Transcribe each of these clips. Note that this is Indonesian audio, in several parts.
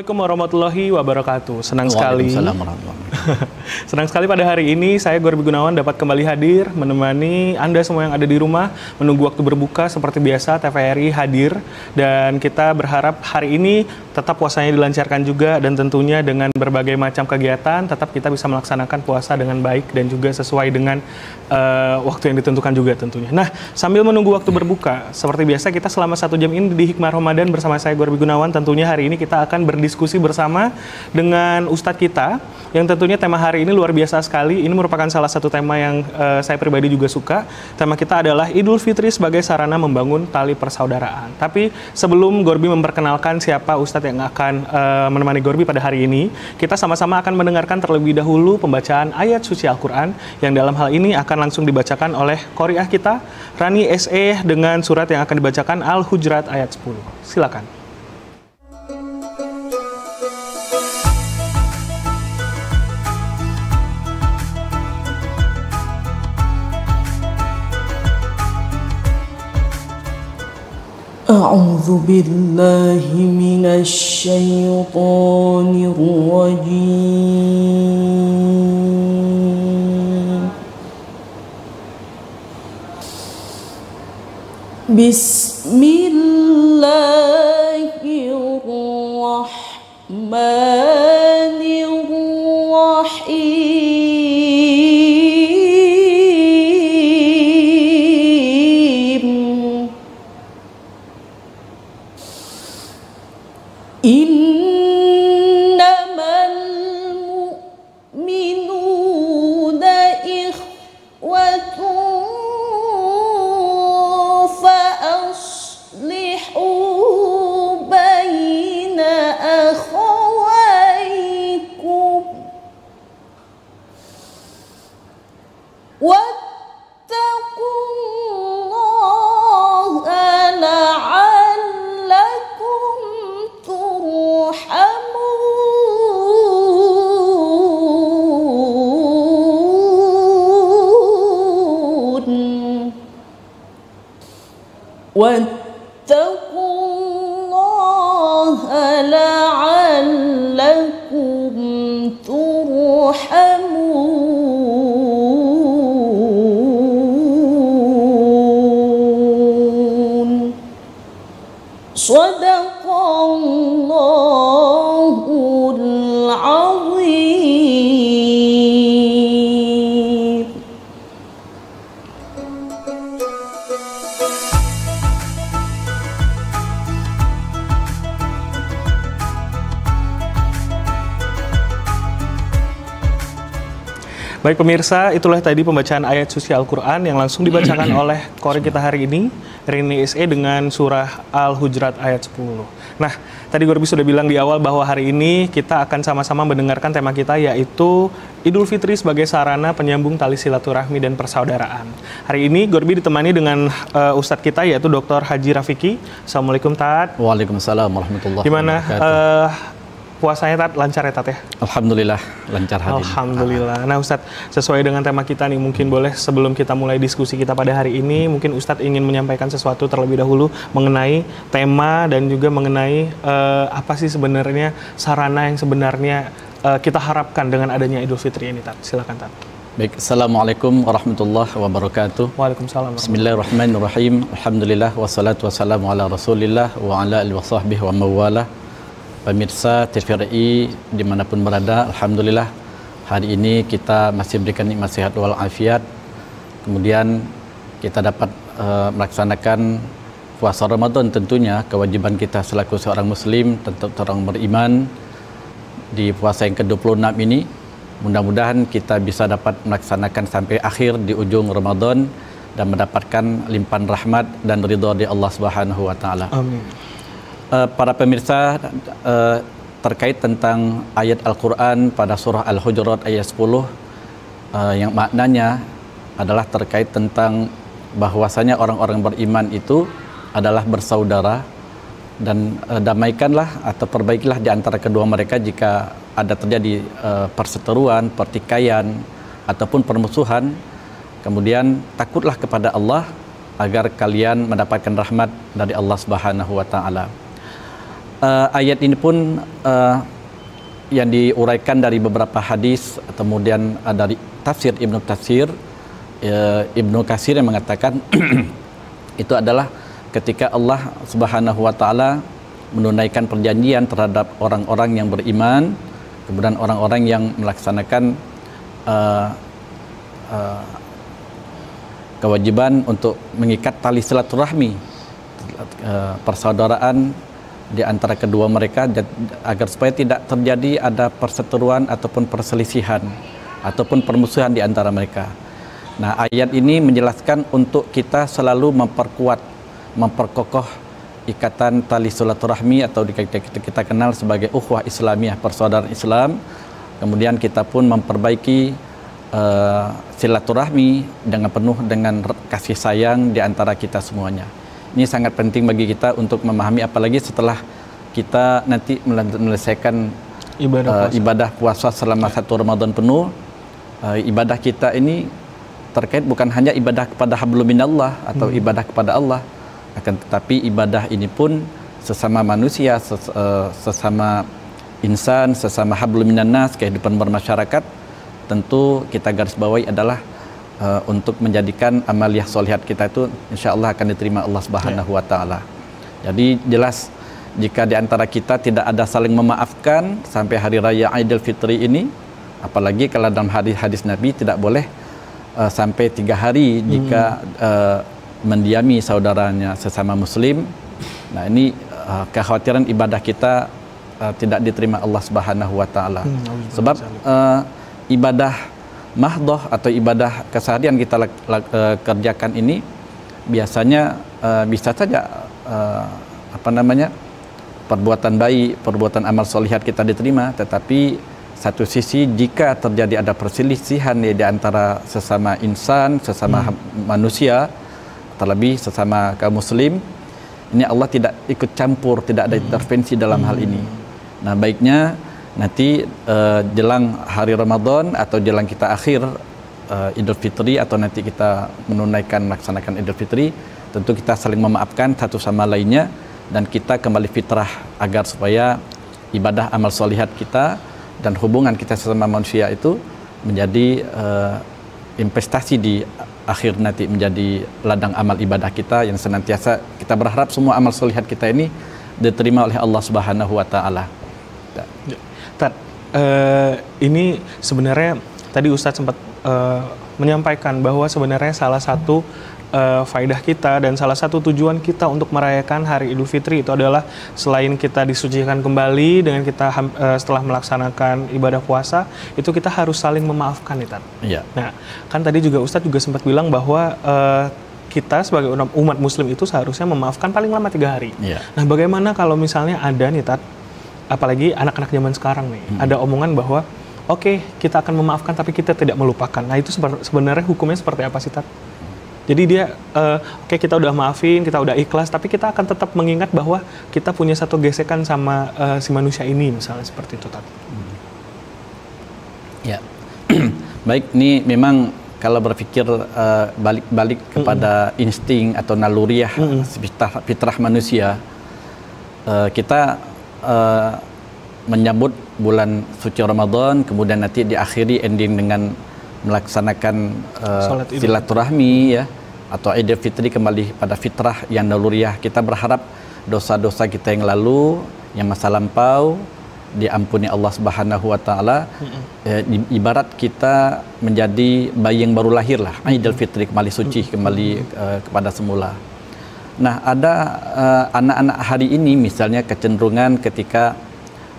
Assalamualaikum warahmatullahi wabarakatuh. Senang sekali. Waalaikumsalam warahmatullahi wabarakatuh. Senang sekali pada hari ini saya Gorbi Gunawan dapat kembali hadir menemani Anda semua yang ada di rumah menunggu waktu berbuka seperti biasa. TVRI hadir dan kita berharap hari ini tetap puasanya dilancarkan juga dan tentunya dengan berbagai macam kegiatan tetap kita bisa melaksanakan puasa dengan baik dan juga sesuai dengan waktu yang ditentukan juga tentunya. Nah, sambil menunggu waktu berbuka, seperti biasa kita selama 1 jam ini di Hikmah Ramadan bersama saya Gorbi Gunawan. Tentunya hari ini kita akan berdiskusi bersama dengan Ustadz kita yang tentunya tema hari ini luar biasa sekali. Ini merupakan salah satu tema yang saya pribadi juga suka. Tema kita adalah Idul Fitri sebagai sarana membangun tali persaudaraan. Tapi sebelum Gorbi memperkenalkan siapa Ustadz yang akan menemani Gorbi pada hari ini, kita sama-sama akan mendengarkan terlebih dahulu pembacaan ayat suci Al-Quran yang dalam hal ini akan langsung dibacakan oleh Qori'ah kita, Rani SE, dengan surat yang akan dibacakan Al-Hujurat ayat 10. Silakan. أعوذ بالله من الشيطان الرجيم بسم الله الرحمن الرحيم إنما المؤمنون إخوة فأصلحوا بين أخويكم واتقوا الله لعلكم ترحمون واتقوا الله لعلكم ترحمون صدق الله العظيم. Baik pemirsa, itulah tadi pembacaan ayat suci Al-Quran yang langsung dibacakan oleh Qori kita hari ini, Rini SE, dengan surah Al-Hujurat ayat 10. Nah, tadi Gorbi sudah bilang di awal bahwa hari ini kita akan sama-sama mendengarkan tema kita, yaitu Idul Fitri sebagai sarana penyambung tali silaturahmi dan persaudaraan. Hari ini Gorbi ditemani dengan Ustadz kita, yaitu Dr. Haji Rafiki. Assalamualaikum Tat. Waalaikumsalam warahmatullahi Gimana puasanya Tat? Lancar ya Tat ya? Alhamdulillah lancar hari ini. Alhamdulillah. Nah Ustadz, sesuai dengan tema kita nih, mungkin boleh sebelum kita mulai diskusi kita pada hari ini, mungkin Ustadz ingin menyampaikan sesuatu terlebih dahulu mengenai tema dan juga mengenai apa sih sebenarnya sarana yang sebenarnya kita harapkan dengan adanya Idul Fitri ini, Tat. Silakan Tat. Baik, Assalamualaikum warahmatullahi wabarakatuh. Waalaikumsalam. Bismillahirrahmanirrahim. Alhamdulillah wassalatu wassalamu ala Rasulillah wa ala alihi wasahbihi wa mawalah. Pemirsa TVRI dimanapun berada, alhamdulillah hari ini kita masih berikan nikmat sehat wal afiat. Kemudian kita dapat melaksanakan puasa Ramadan, tentunya kewajiban kita selaku seorang muslim, tentu seorang beriman di puasa yang ke-26 ini. Mudah-mudahan kita bisa dapat melaksanakan sampai akhir di ujung Ramadan dan mendapatkan limpahan rahmat dan ridha di Allah Subhanahu wa taala. Amin. Para pemirsa, terkait tentang ayat Al-Quran pada surah Al-Hujurat ayat 10 yang maknanya adalah terkait tentang bahwasanya orang-orang beriman itu adalah bersaudara dan damaikanlah atau perbaikilah di antara kedua mereka jika ada terjadi perseteruan, pertikaian ataupun permusuhan. Kemudian takutlah kepada Allah agar kalian mendapatkan rahmat dari Allah Subhanahu wa taala. ayat ini pun yang diuraikan dari beberapa hadis, kemudian dari tafsir Ibnu Katsir yang mengatakan itu adalah ketika Allah Subhanahu wa taala menunaikan perjanjian terhadap orang-orang yang beriman, kemudian orang-orang yang melaksanakan kewajiban untuk mengikat tali silaturahmi, persaudaraan di antara kedua mereka, agar supaya tidak terjadi ada perseteruan ataupun perselisihan ataupun permusuhan di antara mereka. Nah, ayat ini menjelaskan untuk kita selalu memperkokoh ikatan tali silaturahmi atau kita kenal sebagai ukhuwah Islamiyah, persaudaraan Islam. Kemudian kita pun memperbaiki silaturahmi dengan penuh dengan kasih sayang di antara kita semuanya. Ini sangat penting bagi kita untuk memahami, apalagi setelah kita nanti menyelesaikan ibadah puasa selama 1 Ramadan penuh. Ibadah kita ini terkait bukan hanya ibadah kepada hablum minallah atau ibadah kepada Allah, akan tetapi ibadah ini pun sesama manusia, sesama insan, sesama hablum minan nas, kehidupan bermasyarakat, tentu kita garis bawahi adalah untuk menjadikan amaliyah solihat kita itu insyaallah akan diterima Allah Subhanahu wa taala. Jadi jelas jika di antara kita tidak ada saling memaafkan sampai hari raya Idul Fitri ini, apalagi kalau dalam hadis Nabi tidak boleh sampai 3 hari jika mendiami saudaranya sesama muslim. Nah, ini kekhawatiran ibadah kita tidak diterima Allah Subhanahu wa taala. Sebab ibadah mahdoh atau ibadah keseharian kita kerjakan ini biasanya bisa saja perbuatan baik, perbuatan amal solihat kita diterima, tetapi satu sisi jika terjadi ada perselisihan di antara sesama insan, sesama manusia, terlebih sesama kaum muslim, ini Allah tidak ikut campur, tidak ada intervensi dalam hal ini. Nah, baiknya nanti jelang hari Ramadan atau jelang kita akhir Idul Fitri atau nanti kita melaksanakan Idul Fitri, tentu kita saling memaafkan satu sama lainnya dan kita kembali fitrah agar supaya ibadah amal solihat kita dan hubungan kita sesama manusia itu menjadi investasi di akhir nanti, menjadi ladang amal ibadah kita yang senantiasa kita berharap semua amal solihat kita ini diterima oleh Allah Subhanahu wa taala. Ini sebenarnya tadi Ustadz sempat menyampaikan bahwa sebenarnya salah satu faedah kita dan salah satu tujuan kita untuk merayakan hari Idul Fitri itu adalah selain kita disucikan kembali dengan kita setelah melaksanakan ibadah puasa, itu kita harus saling memaafkan, Tat. Iya. Nah, kan tadi juga Ustadz juga sempat bilang bahwa kita sebagai umat muslim itu seharusnya memaafkan paling lama 3 hari. Iya. Nah, bagaimana kalau misalnya ada nih, Tat, apalagi anak-anak zaman sekarang nih, ada omongan bahwa oke, kita akan memaafkan tapi kita tidak melupakan. Nah, itu sebenarnya hukumnya seperti apa sih, Tat? Jadi dia, oke, kita udah maafin, kita udah ikhlas, tapi kita akan tetap mengingat bahwa kita punya satu gesekan sama si manusia ini, misalnya seperti itu, Tat. Ya, baik, ini memang kalau berpikir balik kepada insting atau naluriah fitrah manusia, kita menyambut bulan suci Ramadan, kemudian nanti diakhiri ending dengan melaksanakan silaturahmi ya, atau Idul Fitri kembali pada fitrah yang naluriah. Kita berharap dosa-dosa kita yang lalu, yang masa lampau diampuni Allah Subhanahu wa taala. Ibarat kita menjadi bayi yang baru lahir lah, Idul Fitri kembali suci, kembali kepada semula. Nah, ada anak-anak hari ini misalnya kecenderungan ketika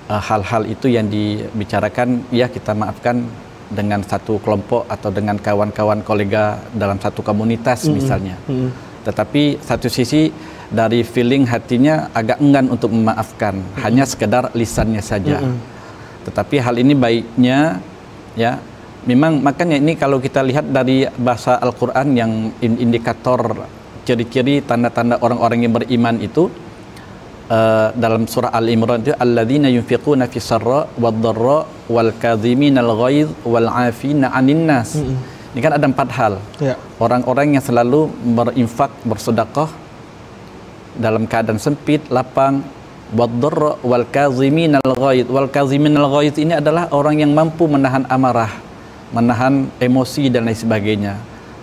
hal-hal itu yang dibicarakan, ya kita maafkan dengan satu kelompok atau dengan kawan-kawan kolega dalam satu komunitas misalnya. Tetapi satu sisi dari feeling hatinya agak enggan untuk memaafkan, hanya sekedar lisannya saja. Tetapi hal ini baiknya ya, memang makanya ini kalau kita lihat dari bahasa Al-Qur'an yang indikator ciri-ciri tanda-tanda orang-orang yang beriman itu, dalam surah Al-Imran itu alladzina yunfiquna fis sarra wad-dharra wal kadhiminal ghaiz wal 'afina 'anil nas. Ini kan ada 4 hal. Ya. Orang-orang yang selalu berinfak, bersedekah dalam keadaan sempit, lapang, wad-dharra wal kaziminal ghaidz. Wal kaziminal ghaidz ini adalah orang yang mampu menahan amarah, menahan emosi dan lain sebagainya.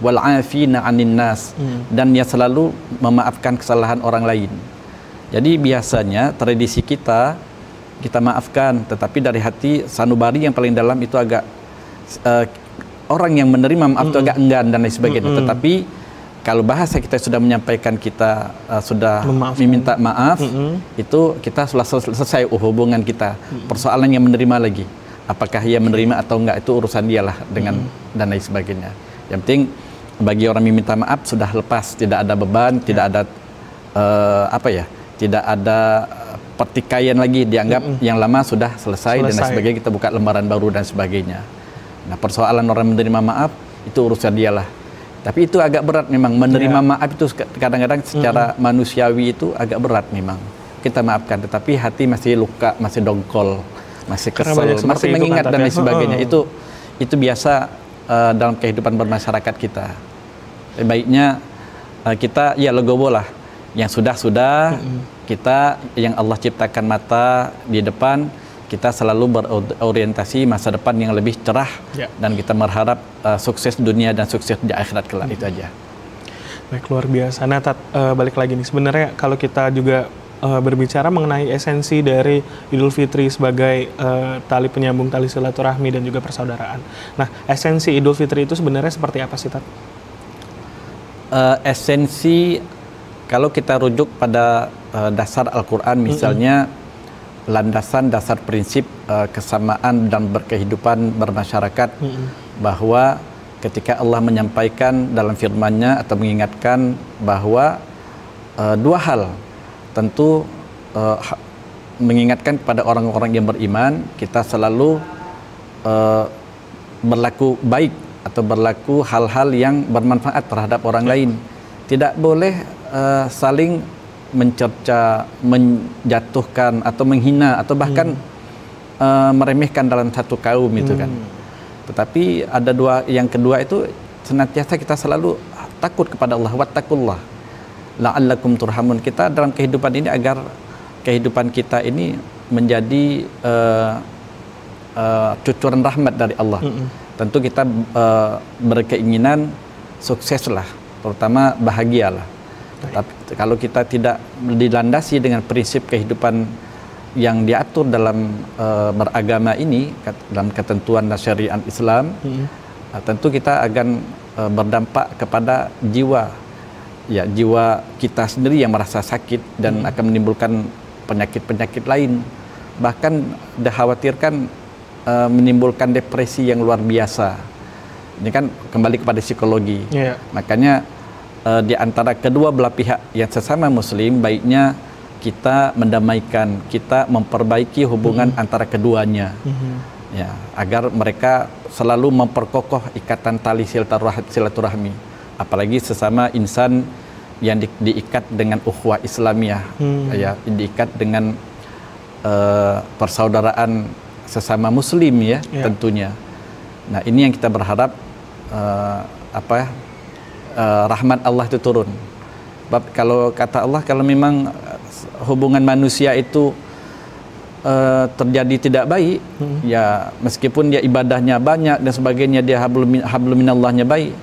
Wal 'afina 'anil nas, dan dia selalu memaafkan kesalahan orang lain. Jadi biasanya tradisi kita maafkan, tetapi dari hati sanubari yang paling dalam itu agak orang yang menerima maaf itu agak enggan dan lain sebagainya. Tetapi kalau bahasa kita sudah menyampaikan kita sudah meminta maaf, itu kita sudah selesai hubungan kita. Persoalan yang menerima lagi, apakah ia menerima atau enggak itu urusan dialah dengan dan lain sebagainya. Yang penting bagi orang meminta maaf sudah lepas, tidak ada beban, tidak ada tidak ada pertikaian lagi, dianggap yang lama sudah selesai dan lain sebagainya, kita buka lembaran baru dan sebagainya. Nah, persoalan orang menerima maaf itu urusan dialah. Tapi itu agak berat memang, menerima maaf itu kadang-kadang secara manusiawi itu agak berat memang. Kita maafkan, tetapi hati masih luka, masih dongkol, masih kesel, masih mengingat dan lain sebagainya. Itu biasa dalam kehidupan bermasyarakat kita. Baiknya kita ya legowo lah, yang sudah kita yang Allah ciptakan mata di depan, kita selalu berorientasi masa depan yang lebih cerah, dan kita berharap sukses dunia dan sukses di akhirat kelak. Itu aja. Baik, luar biasa. Nah, balik lagi nih, sebenarnya kalau kita juga berbicara mengenai esensi dari Idul Fitri sebagai tali penyambung tali silaturahmi dan juga persaudaraan. Nah, esensi Idul Fitri itu sebenarnya seperti apa sih, Tat? Esensi kalau kita rujuk pada dasar Al-Quran misalnya, landasan dasar prinsip kesamaan dan berkehidupan bermasyarakat, bahwa ketika Allah menyampaikan dalam firman-Nya atau mengingatkan bahwa dua hal, tentu mengingatkan kepada orang-orang yang beriman, kita selalu berlaku baik atau berlaku hal-hal yang bermanfaat terhadap orang lain. Tidak boleh saling mencerca, menjatuhkan atau menghina atau bahkan meremehkan dalam satu kaum itu kan. Tetapi ada yang kedua itu senantiasa kita selalu takut kepada Allah, wattaqullah la'allakum turhamun. Kita dalam kehidupan ini agar kehidupan kita ini menjadi cucuran rahmat dari Allah. Tentu kita berkeinginan sukseslah, terutama bahagialah. Tapi kalau kita tidak dilandasi dengan prinsip kehidupan yang diatur dalam beragama ini, dalam ketentuan dan syariat Islam, tentu kita akan berdampak kepada jiwa kita sendiri yang merasa sakit dan akan menimbulkan penyakit-penyakit lain. Bahkan dikhawatirkan menimbulkan depresi yang luar biasa. Ini kan kembali kepada psikologi. Makanya di antara kedua belah pihak yang sesama muslim, baiknya kita mendamaikan, kita memperbaiki hubungan antara keduanya, ya, agar mereka selalu memperkokoh ikatan tali silaturahmi, apalagi sesama insan yang diikat dengan ukhuwah Islamiyah, ya, diikat dengan persaudaraan sesama muslim, ya, tentunya. Nah, ini yang kita berharap rahmat Allah itu turun. Sebab kalau kata Allah, kalau memang hubungan manusia itu terjadi tidak baik, ya meskipun dia ibadahnya banyak dan sebagainya, dia hablum minallahnya baik,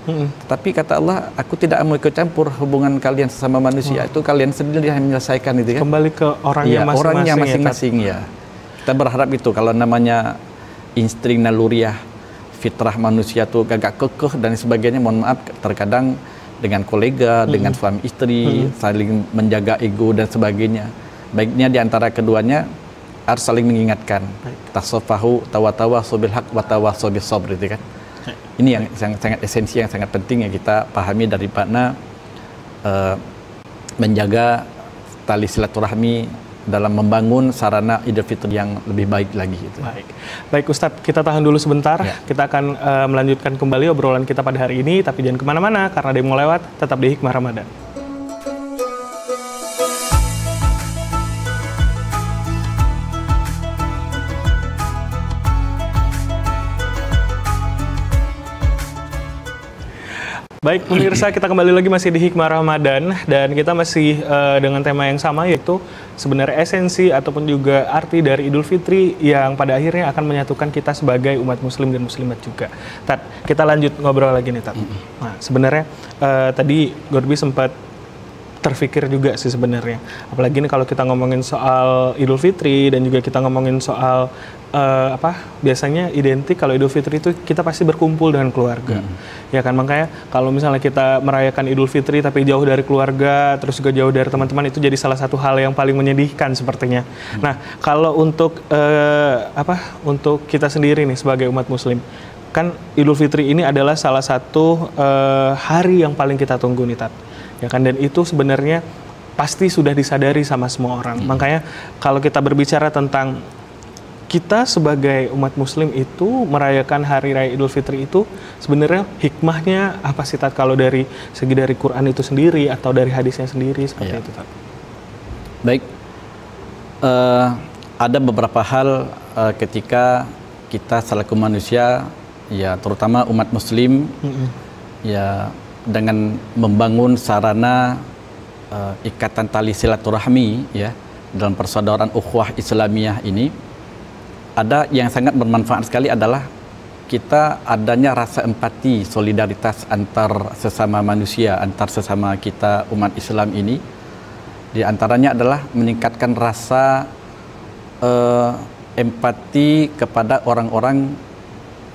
tapi kata Allah, aku tidak mau ikut campur hubungan kalian sesama manusia. Itu kalian sendiri yang menyelesaikan itu kan. Kembali ke orangnya masing-masing, ya. Kita berharap itu. Kalau namanya insting naluriah, fitrah manusia tuh agak kekeh dan sebagainya, mohon maaf, terkadang dengan kolega, dengan suami istri, saling menjaga ego dan sebagainya. Baiknya di antara keduanya harus saling mengingatkan. Tasafahu tawatawasaw bil haq wa tawasaw bis sabr, itu kan. Ini yang sangat esensi, yang sangat penting yang kita pahami daripada menjaga tali silaturahmi dalam membangun sarana Idul Fitri yang lebih baik lagi. Gitu. Baik Ustadz, kita tahan dulu sebentar. Kita akan melanjutkan kembali obrolan kita pada hari ini, tapi jangan kemana-mana karena ada yang mau lewat. Tetap di Hikmah Ramadan. Baik pemirsa, kita kembali lagi masih di Hikmah Ramadan dan kita masih dengan tema yang sama, yaitu sebenarnya esensi ataupun juga arti dari Idul Fitri yang pada akhirnya akan menyatukan kita sebagai umat muslim dan muslimat juga. Tat, kita lanjut ngobrol lagi nih Tat. Nah sebenarnya tadi Gorbi sempat terfikir juga sih sebenarnya, apalagi nih kalau kita ngomongin soal Idul Fitri dan juga kita ngomongin soal biasanya identik kalau Idul Fitri itu kita pasti berkumpul dengan keluarga, ya kan. Makanya kalau misalnya kita merayakan Idul Fitri tapi jauh dari keluarga, terus juga jauh dari teman-teman, itu jadi salah satu hal yang paling menyedihkan sepertinya. Nah kalau untuk untuk kita sendiri nih sebagai umat muslim, kan Idul Fitri ini adalah salah satu hari yang paling kita tunggu nih Tat, ya kan, dan itu sebenarnya pasti sudah disadari sama semua orang. Makanya kalau kita berbicara tentang kita sebagai umat muslim itu merayakan hari raya Idul Fitri itu sebenarnya hikmahnya apa sih Tat, kalau dari segi dari Quran itu sendiri atau dari hadisnya sendiri seperti itu Tat? Baik, ada beberapa hal ketika kita selaku manusia, ya terutama umat muslim, ya dengan membangun sarana ikatan tali silaturahmi ya dalam persaudaraan ukhuwah Islamiyah ini, ada yang sangat bermanfaat sekali adalah kita adanya rasa empati, solidaritas antar sesama manusia, antar sesama kita umat Islam ini. Di antaranya adalah meningkatkan rasa empati kepada orang-orang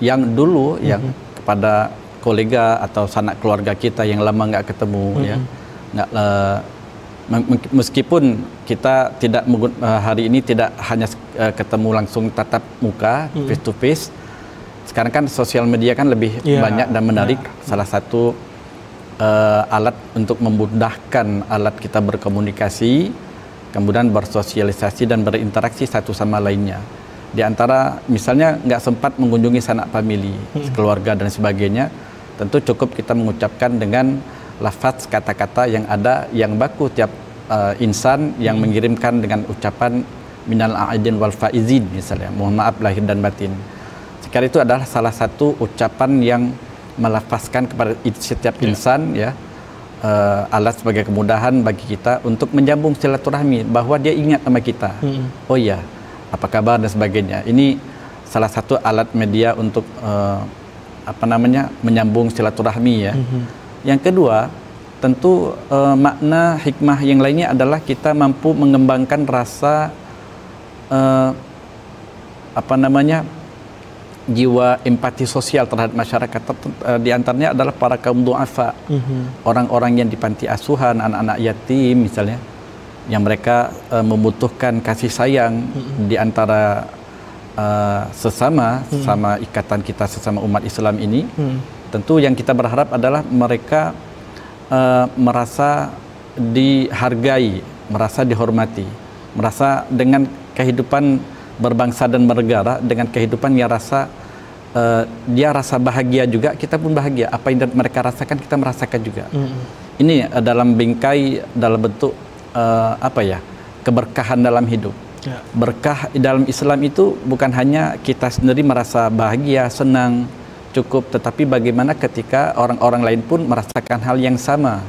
yang dulu, yang kepada kolega atau sanak keluarga kita yang lama nggak ketemu, ya, nggak meskipun kita tidak hari ini tidak hanya ketemu langsung tatap muka, face to face. Sekarang kan sosial media kan lebih banyak dan menarik. Salah satu alat untuk memudahkan alat kita berkomunikasi, kemudian bersosialisasi dan berinteraksi satu sama lainnya. Di antara misalnya nggak sempat mengunjungi sanak famili, keluarga dan sebagainya, tentu cukup kita mengucapkan dengan lafaz kata-kata yang ada, yang baku tiap insan yang mengirimkan dengan ucapan minal a'idin wal faizin misalnya, mohon maaf lahir dan batin. Sekarang itu adalah salah satu ucapan yang melafazkan kepada setiap insan, ya, alat sebagai kemudahan bagi kita untuk menyambung silaturahmi, bahwa dia ingat sama kita. Oh ya, apa kabar dan sebagainya. Ini salah satu alat media untuk menyambung silaturahmi, ya. Yang kedua, tentu makna hikmah yang lainnya adalah kita mampu mengembangkan rasa jiwa empati sosial terhadap masyarakat. Di antaranya adalah para kaum du'afa, orang-orang yang di panti asuhan, anak-anak yatim misalnya, yang mereka membutuhkan kasih sayang di antara sesama ikatan kita sesama umat Islam ini. Tentu yang kita berharap adalah mereka merasa dihargai, merasa dihormati, merasa dengan kehidupan berbangsa dan bernegara, dengan kehidupan yang dia rasa bahagia juga, kita pun bahagia. Apa yang mereka rasakan, kita merasakan juga. Ini dalam bingkai, dalam bentuk keberkahan dalam hidup. Berkah dalam Islam itu bukan hanya kita sendiri merasa bahagia, senang, cukup, tetapi bagaimana ketika orang-orang lain pun merasakan hal yang sama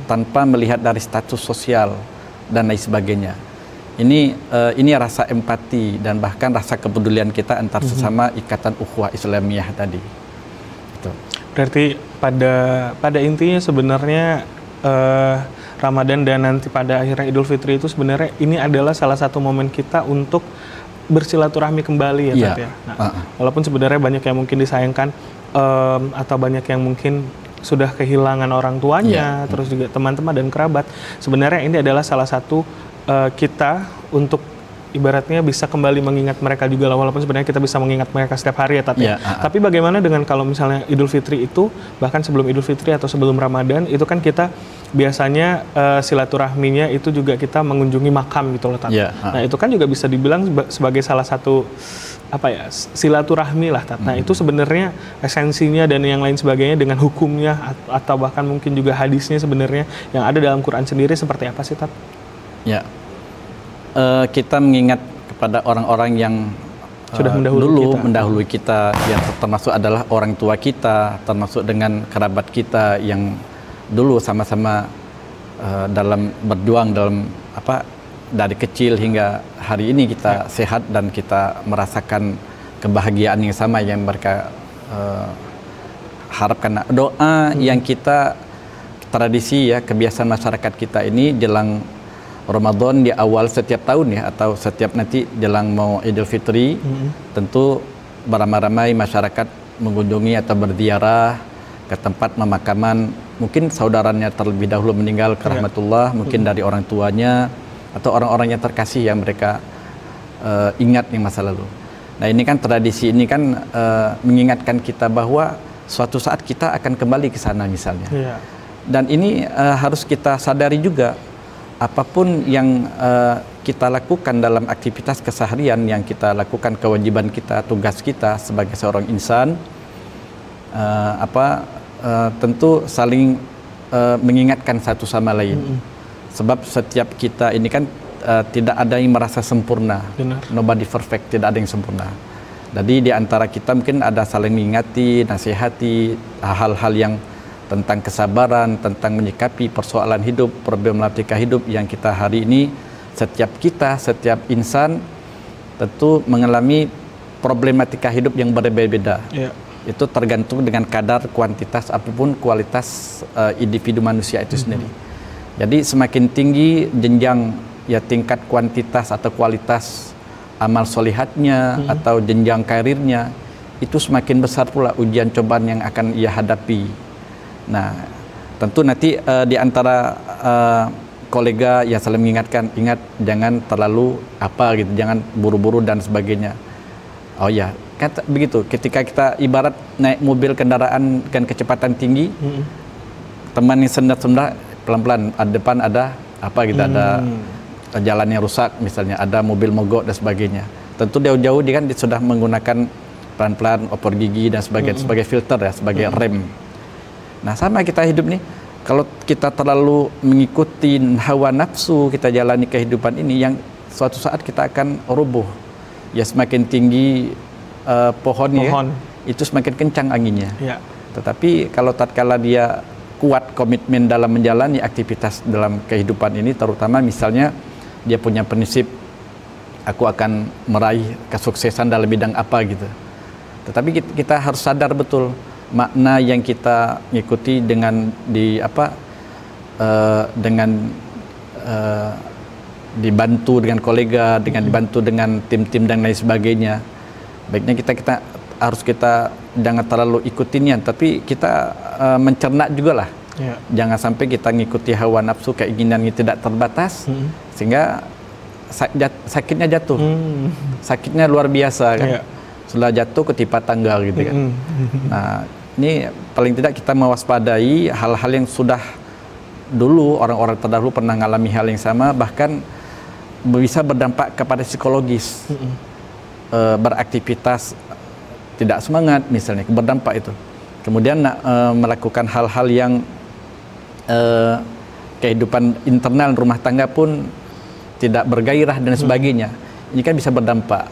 tanpa melihat dari status sosial dan lain sebagainya. Ini rasa empati dan bahkan rasa kepedulian kita antar sesama ikatan ukhuwah Islamiyah tadi. Itu. Berarti pada intinya sebenarnya Ramadan dan nanti pada akhirnya Idul Fitri itu sebenarnya ini adalah salah satu momen kita untuk bersilaturahmi kembali, ya Tat, ya. Nah, walaupun sebenarnya banyak yang mungkin disayangkan atau banyak yang mungkin sudah kehilangan orang tuanya, terus juga teman-teman dan kerabat, sebenarnya ini adalah salah satu kita untuk ibaratnya bisa kembali mengingat mereka juga lah, walaupun sebenarnya kita bisa mengingat mereka setiap hari, ya Tat. Tapi bagaimana dengan kalau misalnya Idul Fitri itu, bahkan sebelum Idul Fitri atau sebelum Ramadan itu kan kita biasanya silaturahminya itu juga kita mengunjungi makam gitu loh Tat. Nah itu kan juga bisa dibilang sebagai salah satu silaturahmi lah Tat. Nah itu sebenarnya esensinya dan yang lain sebagainya dengan hukumnya atau bahkan mungkin juga hadisnya sebenarnya yang ada dalam Quran sendiri seperti apa sih Tat? Ya, kita mengingat kepada orang-orang yang sudah mendahului dulu kita. mendahului kita, yang termasuk adalah orang tua kita, termasuk dengan kerabat kita yang dulu sama-sama dalam berjuang dalam dari kecil hingga hari ini kita sehat dan kita merasakan kebahagiaan yang sama yang mereka harapkan. Doa yang kita tradisi ya, kebiasaan masyarakat kita ini jelang Ramadan di awal setiap tahun ya, atau setiap nanti jelang mau Idul Fitri, tentu beramai-ramai masyarakat mengunjungi atau berziarah ke tempat pemakaman mungkin saudaranya terlebih dahulu meninggal ke rahmatullah, mungkin dari orang tuanya atau orang-orang yang terkasih yang mereka ingat di masa lalu. Nah ini kan tradisi ini kan mengingatkan kita bahwa suatu saat kita akan kembali ke sana misalnya. Dan ini harus kita sadari juga, apapun yang kita lakukan dalam aktivitas keseharian yang kita lakukan, kewajiban kita, tugas kita sebagai seorang insan, tentu saling mengingatkan satu sama lain. Sebab setiap kita ini kan tidak ada yang merasa sempurna. Benar. Nobody perfect, tidak ada yang sempurna. Jadi di antara kita mungkin ada saling mengingati, nasihati hal-hal yang tentang kesabaran, tentang menyikapi persoalan hidup, problematika hidup yang kita hari ini, setiap insan tentu mengalami problematika hidup yang berbeda-beda. Itu tergantung dengan kadar kuantitas apapun kualitas individu manusia itu sendiri. Jadi semakin tinggi jenjang ya tingkat kuantitas atau kualitas amal solihatnya atau jenjang karirnya, itu semakin besar pula ujian cobaan yang akan ia hadapi. Nah, tentu nanti di antara kolega yang saling mengingatkan, ingat jangan terlalu jangan buru-buru dan sebagainya. Oh ya, kata begitu. Ketika kita ibarat naik mobil kendaraan dengan kecepatan tinggi, teman yang sendat-sendat pelan-pelan, depan ada ada jalan yang rusak misalnya, ada mobil mogok dan sebagainya. Tentu jauh-jauh dia kan sudah menggunakan pelan-pelan opor gigi dan sebagainya sebagai filter ya, sebagai rem. Nah sama kita hidup nih, kalau kita terlalu mengikuti hawa nafsu kita jalani kehidupan ini, yang suatu saat kita akan rubuh. Ya semakin tinggi pohonnya, itu semakin kencang anginnya. Tetapi kalau tatkala dia kuat komitmen dalam menjalani aktivitas dalam kehidupan ini, terutama misalnya dia punya prinsip, aku akan meraih kesuksesan dalam bidang apa gitu. Tetapi kita harus sadar betul makna yang kita ikuti dengan dibantu dengan kolega, dengan dibantu dengan tim-tim dan lain sebagainya. Baiknya kita harus jangan terlalu ikutinnya, tapi kita mencerna juga lah. Jangan sampai kita ngikuti hawa nafsu, keinginan yang tidak terbatas, sehingga sakitnya jatuh. Sakitnya luar biasa kan. Sudah jatuh ketimpa tangga gitu kan. Nah, ini paling tidak kita mewaspadai hal-hal yang sudah dulu orang-orang terdahulu pernah mengalami hal yang sama, bahkan bisa berdampak kepada psikologis. Beraktivitas tidak semangat misalnya, berdampak itu. Kemudian melakukan hal-hal yang kehidupan internal rumah tangga pun tidak bergairah dan sebagainya. Ini kan bisa berdampak.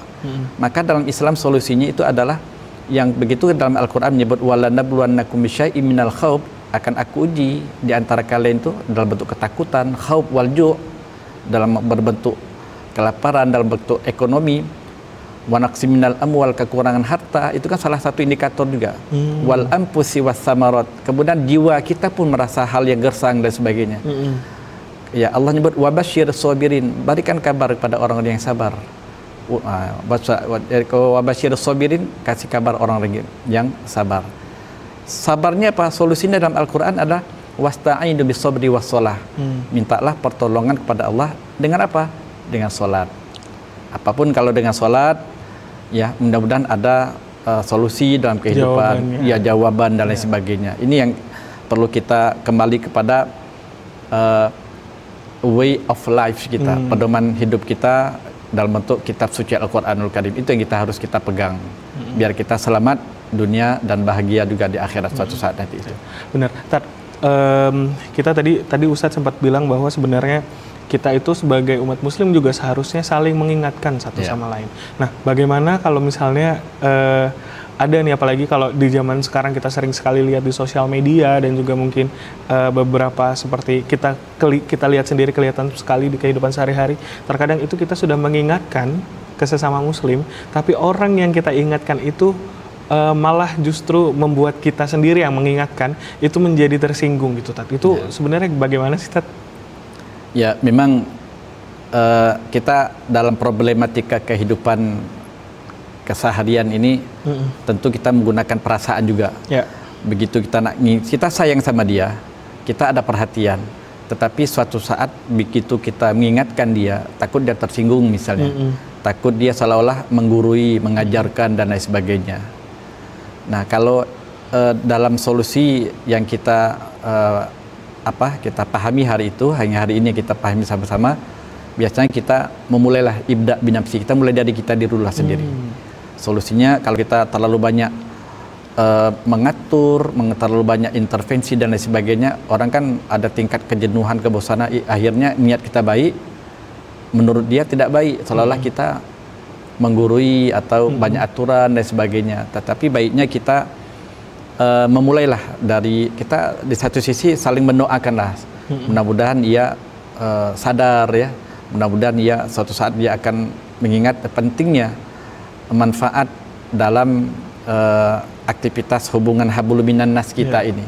Maka dalam Islam solusinya itu adalah yang begitu dalam Al-Quran menyebut walanabluwannakum bisyai'im minal khauf, akan aku uji di antara kalian itu dalam bentuk ketakutan, khauf wal ju', dalam berbentuk kelaparan, dalam bentuk ekonomi, wa naqsim minal amwal, kekurangan harta, itu kan salah satu indikator juga. Wal anfusi was samarat, kemudian jiwa kita pun merasa hal yang gersang dan sebagainya. Ya Allah nyebut wabasyir sabirin, berikan kabar kepada orang-orang yang sabar. Wabasyir sabirin, kasih kabar orang-orang yang sabar. Sabarnya apa? Solusinya dalam Al-Quran adalah wasta'inu bisabri wassalah. Mintalah pertolongan kepada Allah dengan apa? Dengan salat. Apapun kalau dengan salat, ya mudah-mudahan ada solusi dalam kehidupan, jawaban dan lain sebagainya. Ini yang perlu kita kembali kepada way of life kita, pedoman hidup kita dalam bentuk kitab suci Al-Quranul Karim. Itu yang harus kita pegang, biar kita selamat dunia dan bahagia juga di akhirat suatu saat nanti itu. Benar. Kita tadi Ustadz sempat bilang bahwa sebenarnya kita itu sebagai umat muslim juga seharusnya saling mengingatkan satu sama lain. Nah, bagaimana kalau misalnya ada nih, apalagi kalau di zaman sekarang kita sering sekali lihat di sosial media dan juga mungkin beberapa seperti kita lihat sendiri, kelihatan sekali di kehidupan sehari-hari. Terkadang itu kita sudah mengingatkan ke sesama muslim, tapi orang yang kita ingatkan itu malah justru membuat kita sendiri yang mengingatkan itu menjadi tersinggung gitu, Tat. Itu sebenarnya bagaimana sih, Tat? Ya, memang kita dalam problematika kehidupan keseharian ini tentu kita menggunakan perasaan juga. Begitu kita sayang sama dia, kita ada perhatian. Tetapi suatu saat begitu kita mengingatkan dia, takut dia tersinggung misalnya, takut dia seolah-olah menggurui, mengajarkan dan lain sebagainya. Nah, kalau dalam solusi yang kita kita pahami hari itu, hanya hari ini kita pahami sama-sama, biasanya kita memulailah ibda binafsi, kita mulai dari kita diri sendiri. Solusinya kalau kita terlalu banyak mengatur, terlalu banyak intervensi dan lain sebagainya, orang kan ada tingkat kejenuhan, kebosanan, akhirnya niat kita baik, menurut dia tidak baik, seolah-olah kita menggurui atau banyak aturan dan sebagainya. Tetapi baiknya kita memulailah dari kita di satu sisi saling mendoakanlah, mudah-mudahan ia sadar ya, mudah-mudahan ia suatu saat dia akan mengingat pentingnya manfaat dalam aktivitas hubungan hablum minan nas kita ini.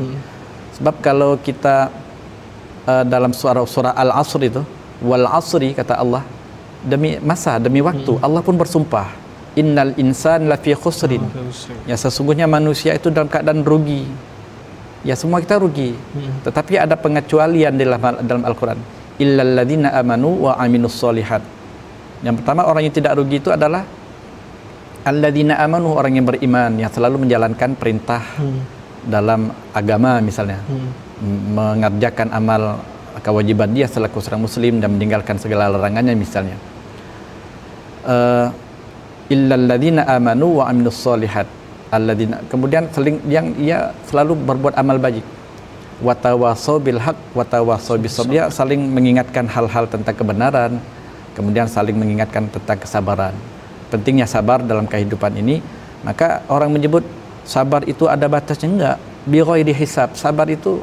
Sebab kalau kita dalam surah Al-Asr itu, wal asri kata Allah, demi masa, demi waktu, Allah pun bersumpah, innal insan lafi khusrin. Ya, sesungguhnya manusia itu dalam keadaan rugi. Ya, semua kita rugi. Tetapi ada pengecualian dalam Al-Quran. Illal ladzina amanu wa aminus solihat. Yang pertama, orang yang tidak rugi itu adalah alladzina amanu, orang yang beriman, yang selalu menjalankan perintah dalam agama misalnya, mengerjakan amal kewajiban dia selaku seorang muslim dan meninggalkan segala larangannya misalnya. Illal ladzina amanu wa aminus solihat. Alladzina, kemudian yang ia selalu berbuat amal baik. Wa tawassaw bil haq wa tawassaw bis sabr. Dia saling mengingatkan hal-hal tentang kebenaran, kemudian saling mengingatkan tentang kesabaran. Pentingnya sabar dalam kehidupan ini. Maka orang menyebut sabar itu ada batasnya, enggak. Bi ghairi hisab. Sabar itu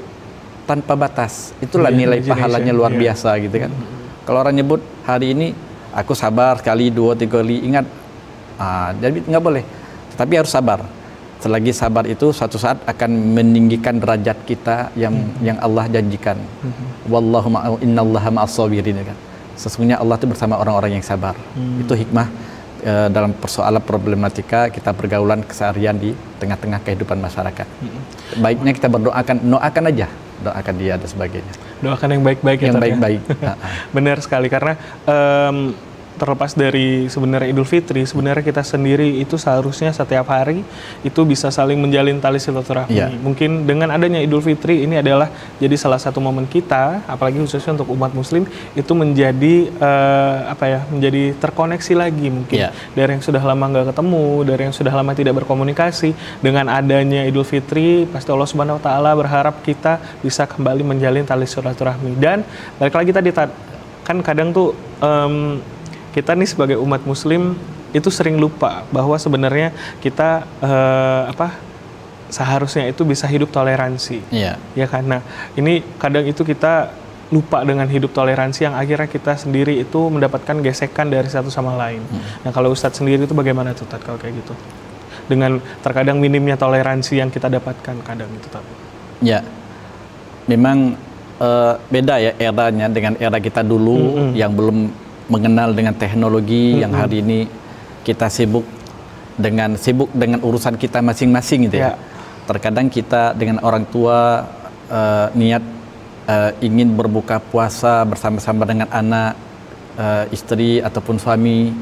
tanpa batas. Itulah nilai pahalanya luar biasa gitu kan. Kalau orang nyebut hari ini aku sabar sekali, 2-3 kali, ingat, jadi nggak boleh. Tetapi harus sabar. Selagi sabar itu suatu saat akan meninggikan derajat kita yang Allah janjikan. Wallahu innallaha ma'as sabirin kan. Sesungguhnya Allah itu bersama orang-orang yang sabar. Itu hikmah dalam persoalan problematika kita pergaulan keseharian di tengah-tengah kehidupan masyarakat. Baiknya kita doakan aja, doakan dia dan sebagainya. Doakan yang baik-baik ya. Yang baik-baik. Benar sekali, karena terlepas dari sebenarnya Idul Fitri, sebenarnya kita sendiri itu seharusnya setiap hari itu bisa saling menjalin tali silaturahmi. Mungkin dengan adanya Idul Fitri ini adalah jadi salah satu momen kita, apalagi khususnya untuk umat muslim, itu menjadi menjadi terkoneksi lagi mungkin. Dari yang sudah lama nggak ketemu, dari yang sudah lama tidak berkomunikasi, dengan adanya Idul Fitri pasti Allah Subhanahu wa taala berharap kita bisa kembali menjalin tali silaturahmi. Dan balik lagi tadi kan kadang tuh kita nih sebagai umat muslim itu sering lupa bahwa sebenarnya kita seharusnya itu bisa hidup toleransi. Ya kan? Nah, ini kadang itu kita lupa dengan hidup toleransi yang akhirnya kita sendiri itu mendapatkan gesekan dari satu sama lain. Nah, kalau Ustadz sendiri itu bagaimana tuh, Tat, kalau kayak gitu? Dengan terkadang minimnya toleransi yang kita dapatkan kadang itu, Tat. Ya, memang beda ya eranya dengan era kita dulu yang belum mengenal dengan teknologi, yang hari ini kita sibuk dengan urusan kita masing-masing gitu ya. Terkadang kita dengan orang tua niat ingin berbuka puasa bersama-sama dengan anak, istri ataupun suami.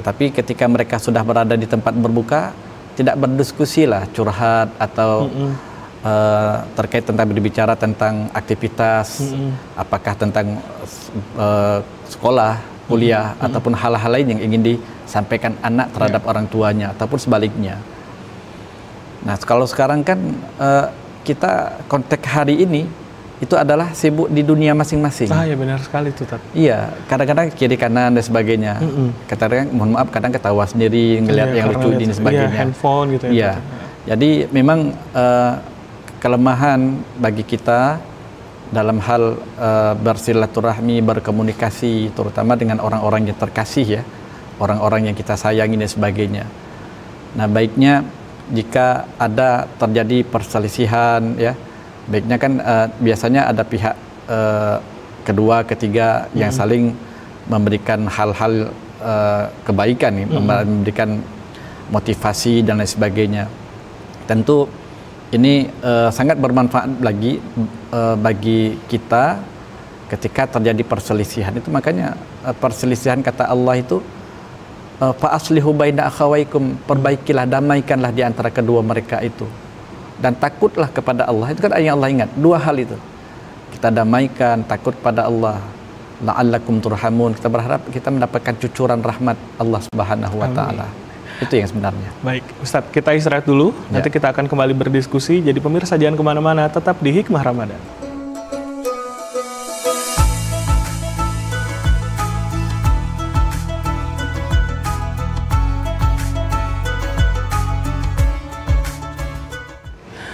Tetapi ketika mereka sudah berada di tempat berbuka, tidak berdiskusi lah, curhat atau terkait tentang berbicara tentang aktivitas, apakah tentang sekolah, kuliah, ataupun hal-hal lain yang ingin disampaikan anak terhadap orang tuanya, ataupun sebaliknya. Nah, kalau sekarang kan kita konteks hari ini itu adalah sibuk di dunia masing-masing. Ya benar sekali tuh, Tat. Iya, kadang-kadang kiri kanan dan sebagainya. Kadang mohon maaf, kadang ketawa sendiri ngelihat yang lucu dan sebagainya. Handphone gitu ya. Iya. Jadi memang kelemahan bagi kita dalam hal bersilaturahmi, berkomunikasi, terutama dengan orang-orang yang terkasih ya, orang-orang yang kita sayangi dan sebagainya. Nah, baiknya jika ada terjadi perselisihan ya, baiknya kan biasanya ada pihak kedua, ketiga yang saling memberikan hal-hal kebaikan nih, memberikan motivasi dan lain sebagainya. Tentu ini sangat bermanfaat lagi bagi kita ketika terjadi perselisihan itu. Makanya perselisihan kata Allah itu fa aslihu baina akhawaikum, perbaikilah, damaikanlah di antara kedua mereka itu. Dan takutlah kepada Allah. Itu kan yang Allah ingat. Dua hal itu. Kita damaikan, takut pada Allah. La'allakum turhamun. Kita berharap kita mendapatkan cucuran rahmat Allah Subhanahu wa taala. Itu yang sebenarnya. Baik, Ustadz, kita istirahat dulu. Nanti kita akan kembali berdiskusi. Jadi pemirsa jangan kemana-mana, tetap di Hikmah Ramadan.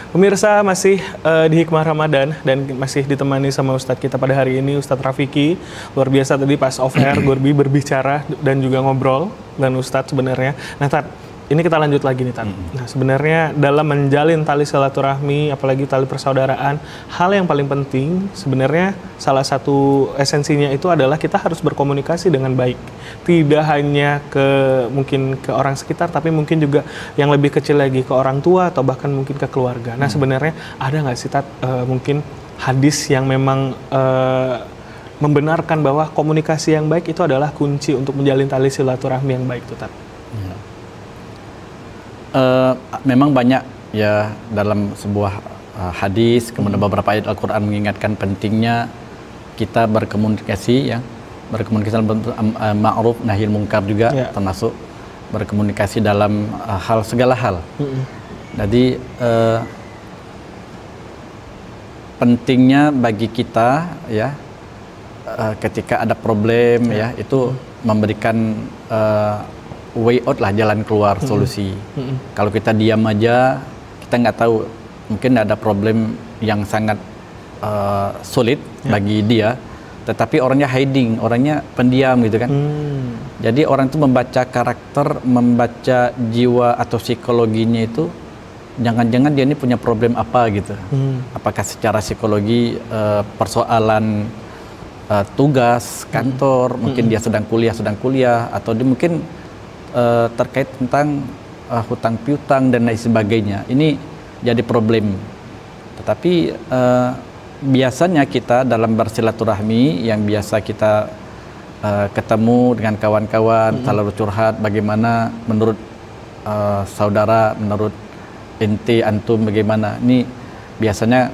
Pemirsa masih di Hikmah Ramadan dan masih ditemani sama Ustadz kita pada hari ini, Ustadz Rafiki. Luar biasa tadi pas off air Gorbi berbicara dan juga ngobrol dengan Ustadz sebenarnya. Nah, Tat, ini kita lanjut lagi nih, Tat. Nah, sebenarnya dalam menjalin tali silaturahmi, apalagi tali persaudaraan, hal yang paling penting sebenarnya salah satu esensinya itu adalah kita harus berkomunikasi dengan baik. Tidak hanya mungkin ke orang sekitar, tapi mungkin juga yang lebih kecil lagi ke orang tua atau bahkan mungkin ke keluarga. Nah, sebenarnya ada nggak sih, Tat, mungkin hadis yang memang membenarkan bahwa komunikasi yang baik itu adalah kunci untuk menjalin tali silaturahmi yang baik, tuh, Tat? Memang banyak ya dalam sebuah hadis, kemudian beberapa ayat Al-Quran mengingatkan pentingnya kita berkomunikasi ya, berkomunikasi dalam ma'ruf nahi munkar juga, termasuk berkomunikasi dalam hal segala hal. Jadi pentingnya bagi kita ya ketika ada problem ya itu memberikan way out lah, jalan keluar, solusi. Kalau kita diam aja, kita nggak tahu, mungkin ada problem yang sangat sulit bagi dia, tetapi orangnya hiding, orangnya pendiam gitu kan. Jadi orang itu membaca karakter, membaca jiwa atau psikologinya itu, jangan-jangan dia ini punya problem apa gitu. Apakah secara psikologi persoalan tugas kantor, mungkin dia sedang kuliah, atau dia mungkin terkait tentang hutang piutang dan lain sebagainya. Ini jadi problem. Tetapi biasanya kita dalam bersilaturahmi yang biasa kita ketemu dengan kawan-kawan, selalu curhat bagaimana menurut saudara, menurut ente, antum bagaimana. Ini biasanya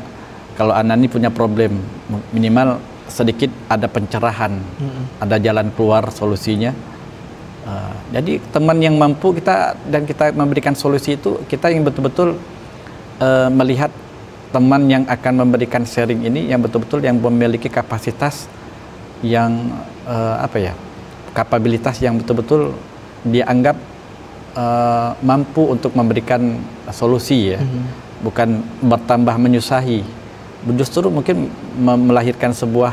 kalau anak ini punya problem, minimal sedikit ada pencerahan, ada jalan keluar, solusinya. Jadi teman yang mampu kita memberikan solusi itu, kita yang betul-betul melihat teman yang akan memberikan sharing ini yang betul-betul yang memiliki kapasitas yang kapabilitas yang betul-betul dianggap mampu untuk memberikan solusi ya, bukan bertambah menyusahi, justru mungkin melahirkan sebuah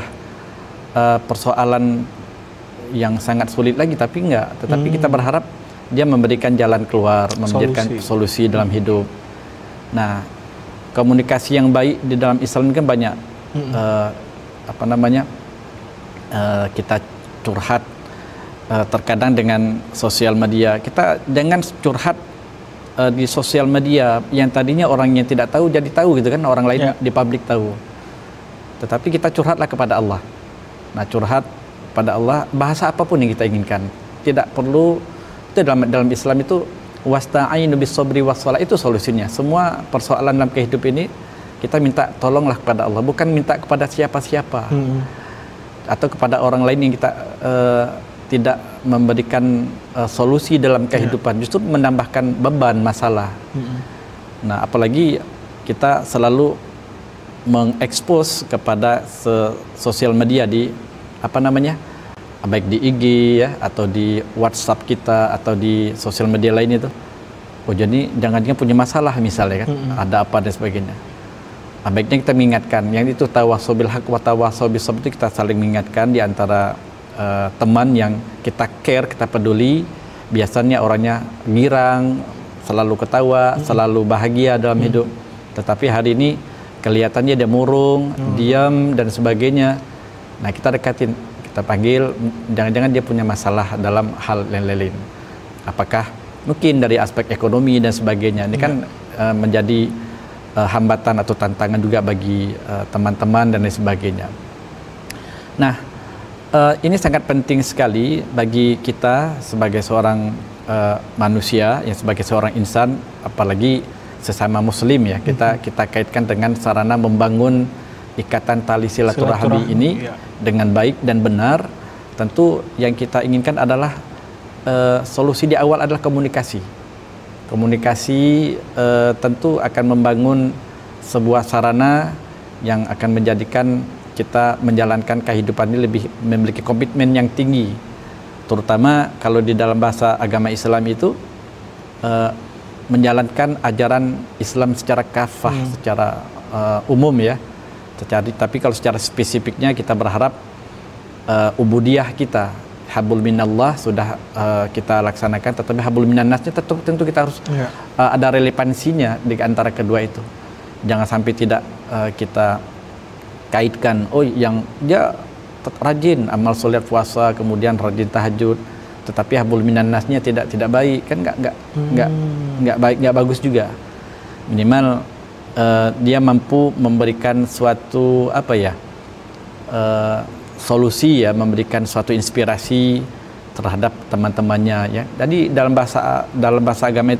persoalan yang sangat sulit lagi, tetapi kita berharap dia memberikan jalan keluar, memberikan solusi dalam hidup. Nah, komunikasi yang baik di dalam Islam ini kan banyak, kita curhat terkadang dengan sosial media. Kita jangan curhat di sosial media yang tadinya orang yang tidak tahu jadi tahu gitu kan, orang lain di publik tahu. Tetapi kita curhatlah kepada Allah. Nah, curhat pada Allah, bahasa apapun yang kita inginkan, tidak perlu itu dalam Islam itu wasta'inu bis-sabri was-shalah, itu solusinya. Semua persoalan dalam kehidupan ini kita minta tolonglah kepada Allah, bukan minta kepada siapa-siapa atau kepada orang lain yang kita tidak memberikan solusi dalam kehidupan, justru menambahkan beban masalah. Nah, apalagi kita selalu mengekspos kepada sosial media di apa namanya, baik di IG ya, atau di WhatsApp kita, atau di sosial media lain itu. Oh jadi jangan-jangan punya masalah misalnya kan, ada apa dan sebagainya. Nah, baiknya kita mengingatkan, yang itu tawasobil haq wa tawasobil sabr, itu kita saling mengingatkan di antara teman yang kita care, kita peduli. Biasanya orangnya girang, selalu ketawa, selalu bahagia dalam hidup. Tetapi hari ini kelihatannya dia murung, diam dan sebagainya. Nah kita dekatin, kita panggil, jangan-jangan dia punya masalah dalam hal lain-lain. Apakah mungkin dari aspek ekonomi dan sebagainya. Ini kan menjadi hambatan atau tantangan juga bagi teman-teman dan lain sebagainya. Nah ini sangat penting sekali bagi kita sebagai seorang manusia, ya sebagai seorang insan, apalagi sesama muslim ya, kita kaitkan dengan sarana membangun ikatan tali silaturahmi ini dengan baik dan benar. Tentu yang kita inginkan adalah solusi di awal adalah komunikasi. Komunikasi tentu akan membangun sebuah sarana yang akan menjadikan kita menjalankan kehidupan ini lebih memiliki komitmen yang tinggi. Terutama kalau di dalam bahasa agama Islam itu menjalankan ajaran Islam secara kafah, secara umum ya. Tapi kalau secara spesifiknya kita berharap ubudiyah kita, habul minallah sudah kita laksanakan, tetapi habul minannasnya tentu kita harus ada relevansinya di antara kedua itu. Jangan sampai tidak kita kaitkan, oh yang dia rajin amal sholat puasa, kemudian rajin tahajud, tetapi habul minannasnya tidak baik, kan nggak baik, nggak bagus juga. Minimal dia mampu memberikan suatu apa ya, solusi ya, memberikan suatu inspirasi terhadap teman-temannya ya. Jadi dalam bahasa agama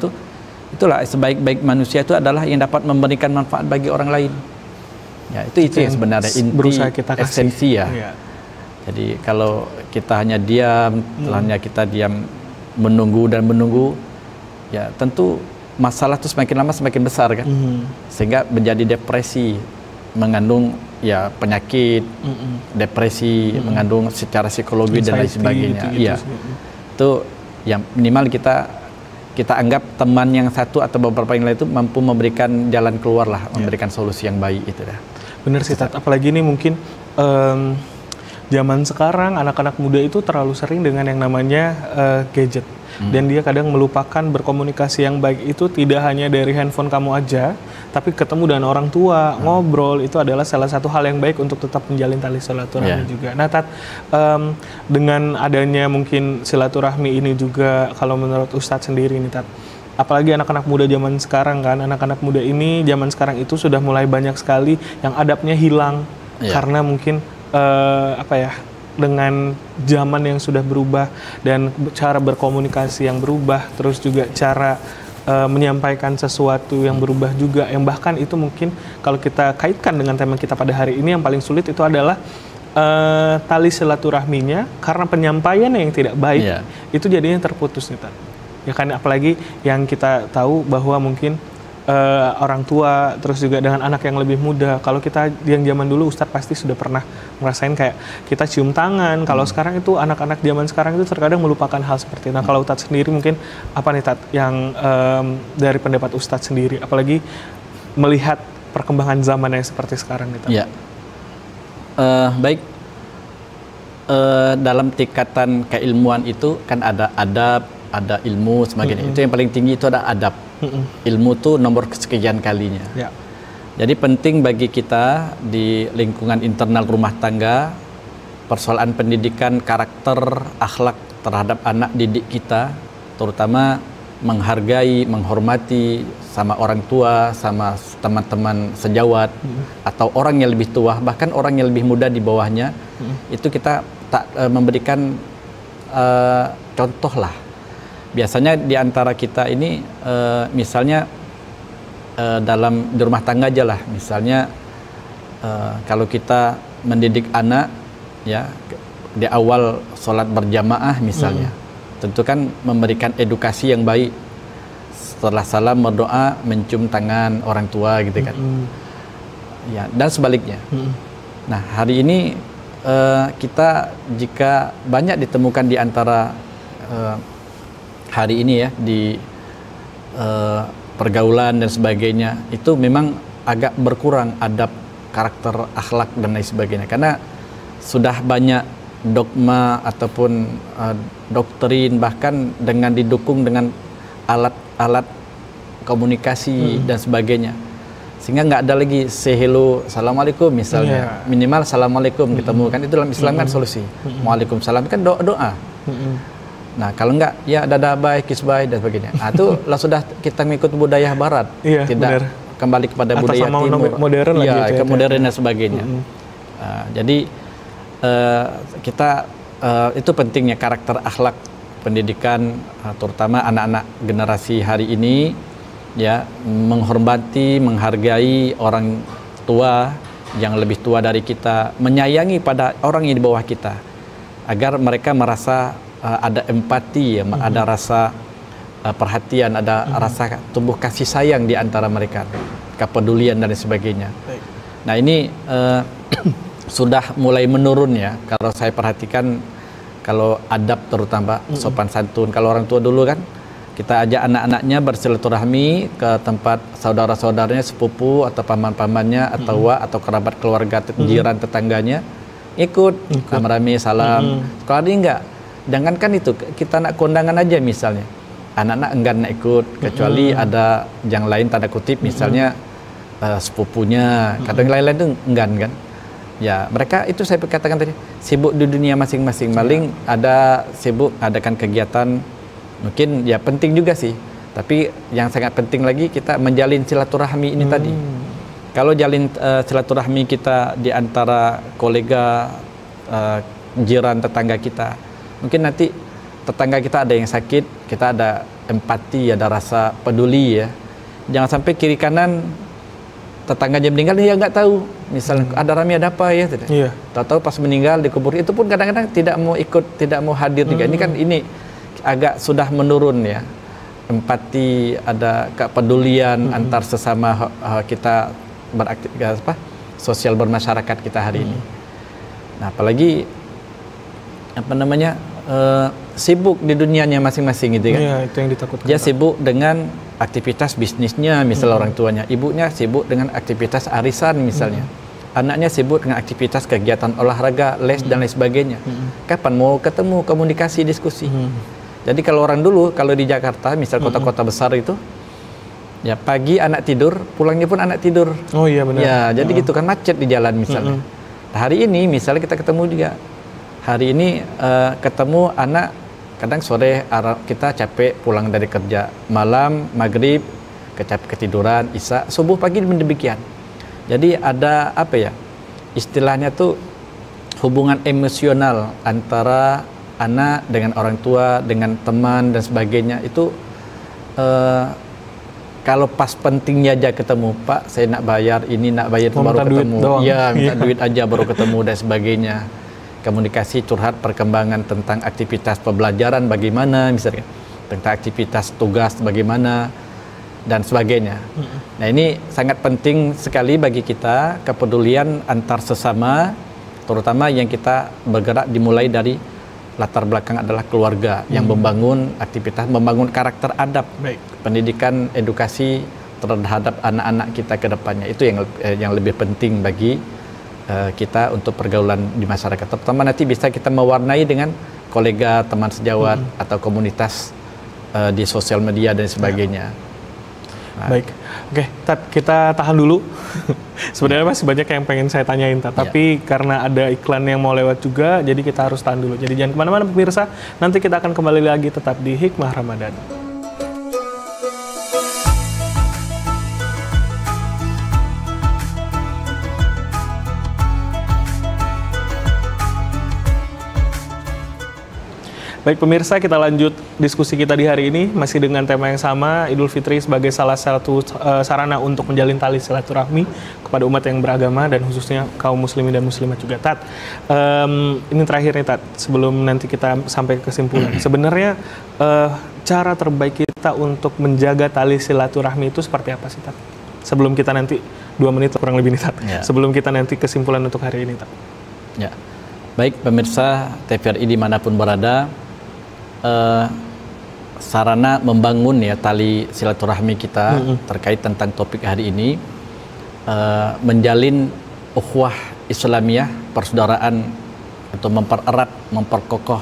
itulah sebaik-baik manusia itu adalah yang dapat memberikan manfaat bagi orang lain. Ya, itu yang sebenarnya inti esensi ya. Jadi kalau kita hanya diam, hanya kita diam menunggu, ya tentu masalah itu semakin lama semakin besar kan, sehingga menjadi depresi, mengandung ya penyakit, depresi, mengandung secara psikologi dan lain sebagainya. Iya, itu yang minimal kita anggap teman yang satu atau beberapa yang lain itu mampu memberikan jalan keluar lah, memberikan solusi yang baik itu dah. Bener sih Tat, apalagi ini mungkin zaman sekarang anak-anak muda itu terlalu sering dengan yang namanya gadget. Dan dia kadang melupakan berkomunikasi yang baik itu tidak hanya dari handphone kamu aja, tapi ketemu dengan orang tua, ngobrol, itu adalah salah satu hal yang baik untuk tetap menjalin tali silaturahmi juga. Nah Tat, dengan adanya mungkin silaturahmi ini juga, kalau menurut Ustadz sendiri nih Tat, apalagi anak-anak muda zaman sekarang kan, anak-anak muda ini zaman sekarang itu sudah mulai banyak sekali yang adabnya hilang karena mungkin dengan zaman yang sudah berubah dan cara berkomunikasi yang berubah, terus juga cara menyampaikan sesuatu yang berubah juga, yang bahkan itu mungkin kalau kita kaitkan dengan tema kita pada hari ini, yang paling sulit itu adalah tali silaturahminya karena penyampaian yang tidak baik, itu jadinya terputus nih Tat. Ya kan, apalagi yang kita tahu bahwa mungkin orang tua terus juga dengan anak yang lebih muda. Kalau kita yang zaman dulu Ustadz pasti sudah pernah ngerasain kayak kita cium tangan. Kalau sekarang itu anak-anak zaman sekarang itu terkadang melupakan hal seperti itu. Nah kalau Ustadz sendiri mungkin apa nih Tat yang dari pendapat Ustadz sendiri, apalagi melihat perkembangan zaman yang seperti sekarang nih Tat? Ya, baik. Dalam tingkatan keilmuan itu kan ada adab, ada ilmu sebagainya. Itu yang paling tinggi itu ada adab. Ilmu itu nomor kesekian kalinya. Jadi penting bagi kita di lingkungan internal rumah tangga, persoalan pendidikan karakter, akhlak terhadap anak didik kita, terutama menghargai, menghormati sama orang tua, sama teman-teman sejawat, atau orang yang lebih tua, bahkan orang yang lebih muda di bawahnya, itu kita tak memberikan contoh lah. Biasanya di antara kita ini misalnya di rumah tangga aja lah, misalnya kalau kita mendidik anak ya di awal sholat berjamaah misalnya, tentu kan memberikan edukasi yang baik. Setelah salam berdoa mencium tangan orang tua gitu kan. Ya, dan sebaliknya. Nah, hari ini kita jika banyak ditemukan di antara hari ini ya di pergaulan dan sebagainya, itu memang agak berkurang adab, karakter, akhlak dan lain sebagainya, karena sudah banyak dogma ataupun doktrin, bahkan dengan didukung dengan alat-alat komunikasi dan sebagainya, sehingga nggak ada lagi say hello, assalamualaikum misalnya, minimal assalamualaikum ketemu kan, itu dalam Islam kan solusi. Waalaikumsalam kan doa. Nah kalau nggak ya dadah bye, kiss bye dan sebagainya. Nah itu lah sudah kita mengikut budaya Barat, tidak kembali kepada budaya Timur, modern lagi ya, ke modern dan sebagainya. Jadi kita itu pentingnya karakter, akhlak, pendidikan, terutama anak-anak generasi hari ini, ya, menghormati, menghargai orang tua yang lebih tua dari kita, menyayangi pada orang yang di bawah kita, agar mereka merasa ada empati, ya, ada rasa perhatian, ada rasa tumbuh kasih sayang di antara mereka, kepedulian dan sebagainya. Nah ini sudah mulai menurun ya, kalau saya perhatikan, kalau adab terutama sopan santun. Kalau orang tua dulu kan kita ajak anak-anaknya bersilaturahmi ke tempat saudara-saudaranya, sepupu atau paman-pamannya atau kerabat keluarga, jiran, tetangganya, ikut rame-rame salam. Kalau ini enggak, jangankan itu, kita nak kondangan aja misalnya, anak-anak enggan nak ikut, kecuali ada yang lain tanda kutip, misalnya sepupunya, kadang lain-lain itu enggan kan. Ya, mereka itu saya katakan tadi sibuk di dunia masing-masing, paling ada sibuk adakan kegiatan, mungkin ya penting juga sih, tapi yang sangat penting lagi kita menjalin silaturahmi ini tadi. Kalau jalin silaturahmi kita di antara kolega, jiran, tetangga kita, mungkin nanti tetangga kita ada yang sakit, kita ada empati, ada rasa peduli ya. Jangan sampai kiri kanan tetangganya meninggal dia nggak tahu, misalnya ada rame ada apa ya, tahu-tahu pas meninggal dikubur, itu pun kadang-kadang tidak mau ikut, tidak mau hadir juga. Ini kan ini agak sudah menurun ya, empati, ada kepedulian antar sesama kita beraktivitas sosial bermasyarakat kita hari ini. Nah apalagi sibuk di dunianya masing-masing gitu kan. Iya, itu yang ditakutkan. Dia sibuk dengan aktivitas bisnisnya, misalnya orang tuanya, ibunya sibuk dengan aktivitas arisan misalnya, anaknya sibuk dengan aktivitas kegiatan olahraga, les dan lain sebagainya. Kapan mau ketemu, komunikasi, diskusi? Jadi kalau orang dulu, kalau di Jakarta, misal kota-kota besar itu, ya pagi anak tidur, pulangnya pun anak tidur. Oh iya benar. Ya, jadi gitu kan, macet di jalan misalnya. Nah, hari ini misalnya kita ketemu juga, hari ini ketemu anak, kadang sore kita capek pulang dari kerja, malam maghrib ketiduran, isya, subuh pagi demikian. Jadi ada apa ya, istilahnya tuh hubungan emosional antara anak dengan orang tua, dengan teman dan sebagainya itu kalau pas pentingnya aja ketemu, Pak saya nak bayar ini, nak bayar itu baru ketemu, ya minta duit aja baru ketemu dan sebagainya. Komunikasi, curhat, perkembangan tentang aktivitas pembelajaran bagaimana, misalnya tentang aktivitas tugas bagaimana dan sebagainya. Nah ini sangat penting sekali bagi kita, kepedulian antar sesama, terutama yang kita bergerak dimulai dari latar belakang adalah keluarga yang membangun aktivitas, membangun karakter adab, pendidikan, edukasi terhadap anak-anak kita ke depannya. Itu yang lebih penting bagi kita untuk pergaulan di masyarakat, terutama nanti bisa kita mewarnai dengan kolega, teman sejawat atau komunitas di sosial media dan sebagainya. Nah. Baik, oke, Tat, kita tahan dulu. Sebenarnya masih banyak yang pengen saya tanyain, Tat, tapi karena ada iklan yang mau lewat juga, jadi kita harus tahan dulu. Jadi jangan kemana-mana pemirsa, nanti kita akan kembali lagi tetap di Hikmah Ramadan. Baik pemirsa, kita lanjut diskusi kita di hari ini masih dengan tema yang sama, Idul Fitri sebagai salah satu sarana untuk menjalin tali silaturahmi kepada umat yang beragama dan khususnya kaum muslimin dan muslimat juga. Tat, ini terakhir nih Tat, sebelum nanti kita sampai ke kesimpulan. Sebenarnya cara terbaik kita untuk menjaga tali silaturahmi itu seperti apa sih Tat? sebelum kita nanti 2 menit kurang lebih nih Tat. Ya. Sebelum kita nanti kesimpulan untuk hari ini Tat. Ya, baik pemirsa TVRI dimanapun berada, sarana membangun ya tali silaturahmi kita terkait tentang topik hari ini, menjalin ukhuwah Islamiyah, persaudaraan, atau mempererat, memperkokoh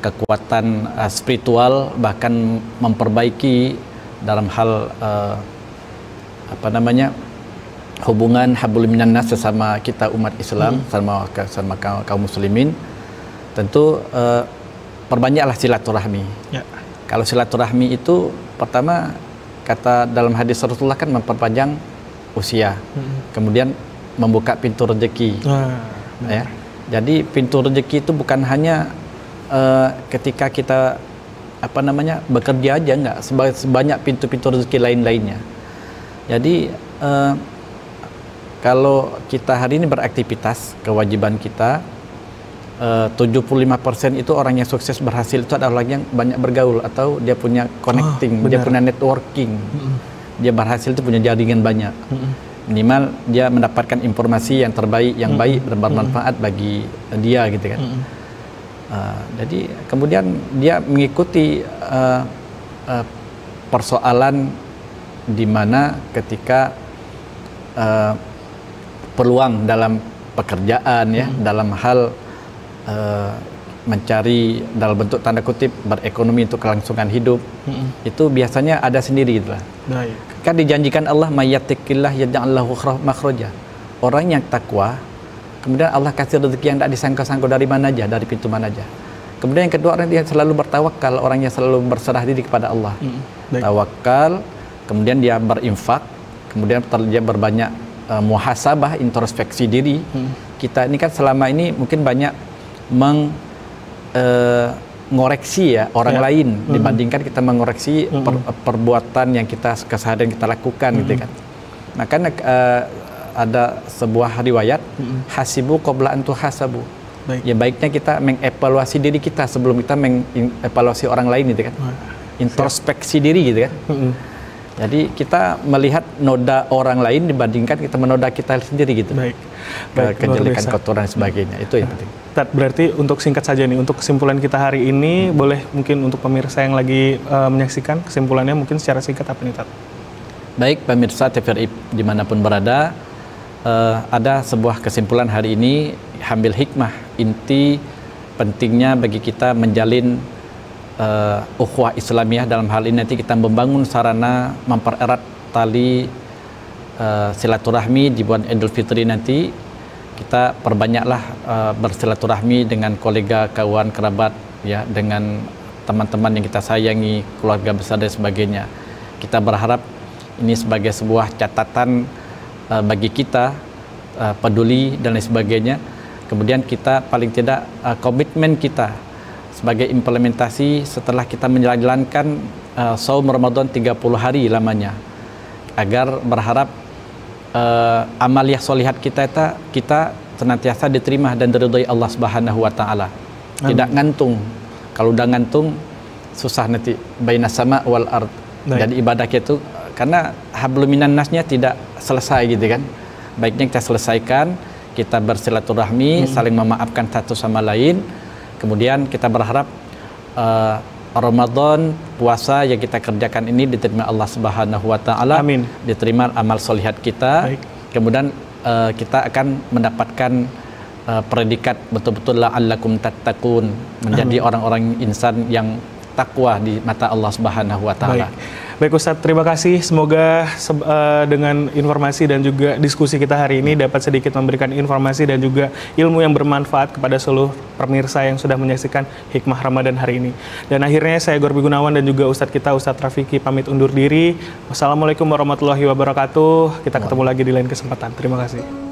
kekuatan spiritual, bahkan memperbaiki dalam hal hubungan hablum minan nas sesama kita umat Islam, sama kaum muslimin. Tentu perbanyaklah silaturahmi. Ya. Kalau silaturahmi itu pertama, kata dalam hadis Rasulullah kan memperpanjang usia, kemudian membuka pintu rezeki. Ya. Jadi pintu rezeki itu bukan hanya ketika kita bekerja aja, enggak, sebanyak pintu-pintu rezeki lain-lainnya. Jadi kalau kita hari ini beraktivitas, kewajiban kita 75% itu orang yang sukses berhasil itu adalah orang yang banyak bergaul atau dia punya connecting, dia punya networking. Dia berhasil itu punya jaringan banyak. Minimal dia mendapatkan informasi yang terbaik, yang baik dan bermanfaat bagi dia gitu kan. Jadi kemudian dia mengikuti persoalan di mana ketika peluang dalam pekerjaan ya, dalam hal mencari dalam bentuk tanda kutip berekonomi untuk kelangsungan hidup, itu biasanya ada sendiri gitu lah. Baik. Kan dijanjikan Allah mayyattaqillah yaj'al lahu makhraja. Orang yang takwa, kemudian Allah kasih rezeki yang tidak disangka-sangka dari mana aja, dari pintu mana aja. Kemudian yang kedua, orang yang selalu bertawakal, orang yang selalu berserah diri kepada Allah. Tawakal, kemudian dia berinfak, kemudian dia berbanyak muhasabah, introspeksi diri. Kita ini kan selama ini mungkin banyak mengoreksi ya orang lain dibandingkan kita mengoreksi perbuatan yang keseharian kita lakukan gitu kan. Nah kan ada sebuah riwayat, hasibu qabla an tuhasabu. Ya baiknya kita mengevaluasi diri kita sebelum kita mengevaluasi orang lain gitu kan. Introspeksi diri gitu kan. Jadi kita melihat noda orang lain dibandingkan kita menoda kita sendiri gitu. Baik. Kejelekan, kotoran dan sebagainya. Itu yang penting. Tat, berarti untuk singkat saja nih, untuk kesimpulan kita hari ini, boleh mungkin untuk pemirsa yang lagi menyaksikan, kesimpulannya mungkin secara singkat apa nih Tat? Baik pemirsa TVRI dimanapun berada, ada sebuah kesimpulan hari ini, ambil hikmah, inti pentingnya bagi kita menjalin ukhuwah Islamiyah. Dalam hal ini nanti kita membangun sarana mempererat tali silaturahmi di bulan Idul Fitri nanti. Kita perbanyaklah bersilaturahmi dengan kolega, kawan, kerabat ya, dengan teman-teman yang kita sayangi, keluarga besar dan sebagainya. Kita berharap ini sebagai sebuah catatan bagi kita, peduli dan lain sebagainya. Kemudian kita paling tidak komitmen kita sebagai implementasi setelah kita menjalankan saum Ramadan 30 hari lamanya, agar berharap amaliyah solihat kita senantiasa diterima dan diridhoi Allah Subhanahu wa taala. Tidak ngantung. Kalau udah ngantung susah nanti bainas sama wal ard. Jadi ibadah kita itu karena hablum minan nasnya tidak selesai gitu kan. Baiknya kita selesaikan, kita bersilaturahmi, saling memaafkan satu sama lain. Kemudian kita berharap Ramadan, puasa yang kita kerjakan ini diterima Allah Subhanahu wa taala. Amin. Diterima amal solihat kita. Baik. Kemudian kita akan mendapatkan predikat betul-betul la'allakum tattaqun, menjadi orang-orang insan yang takwa di mata Allah Subhanahu wa taala. Baik Ustadz, terima kasih. Semoga dengan informasi dan juga diskusi kita hari ini dapat sedikit memberikan informasi dan juga ilmu yang bermanfaat kepada seluruh pemirsa yang sudah menyaksikan Hikmah Ramadan hari ini. Dan akhirnya saya Gorbi Gunawan dan juga Ustadz kita, Ustadz Rafiki, pamit undur diri. Wassalamualaikum warahmatullahi wabarakatuh. Kita ketemu lagi di lain kesempatan. Terima kasih.